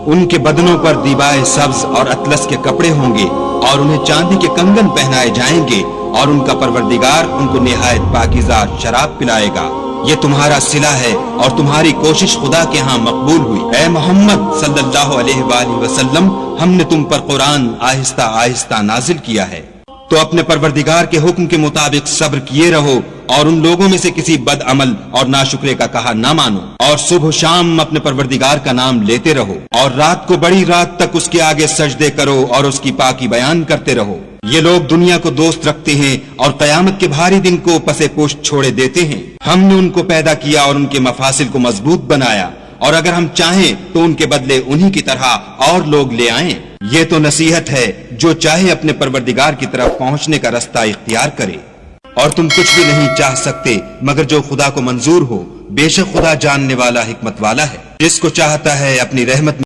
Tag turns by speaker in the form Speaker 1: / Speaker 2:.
Speaker 1: ان کے بدنوں پر دیبائے سبز اور اطلس کے کپڑے ہوں گے اور انہیں چاندی کے کنگن پہنائے جائیں گے اور ان کا پروردگار ان کو نہایت پاکیزہ شراب پلائے گا۔ یہ تمہارا صلہ ہے اور تمہاری کوشش خدا کے ہاں مقبول ہوئی۔ اے محمد صلی اللہ علیہ وآلہ وسلم، ہم نے تم پر قرآن آہستہ آہستہ نازل کیا ہے، تو اپنے پروردگار کے حکم کے مطابق صبر کیے رہو اور ان لوگوں میں سے کسی بد عمل اور ناشکرے کا کہا نہ مانو، اور صبح و شام اپنے پروردگار کا نام لیتے رہو، اور رات کو بڑی رات تک اس کے آگے سجدے کرو اور اس کی پاکی بیان کرتے رہو۔ یہ لوگ دنیا کو دوست رکھتے ہیں اور قیامت کے بھاری دن کو پسے پشت چھوڑے دیتے ہیں۔ ہم نے ان کو پیدا کیا اور ان کے مفاصل کو مضبوط بنایا، اور اگر ہم چاہیں تو ان کے بدلے انہی کی طرح اور لوگ لے آئیں۔ یہ تو نصیحت ہے، جو چاہے اپنے پروردگار کی طرف پہنچنے کا رستہ اختیار کرے، اور تم کچھ بھی نہیں چاہ سکتے مگر جو خدا کو منظور ہو۔ بے شک خدا جاننے والا، حکمت والا ہے، جس کو چاہتا ہے اپنی رحمت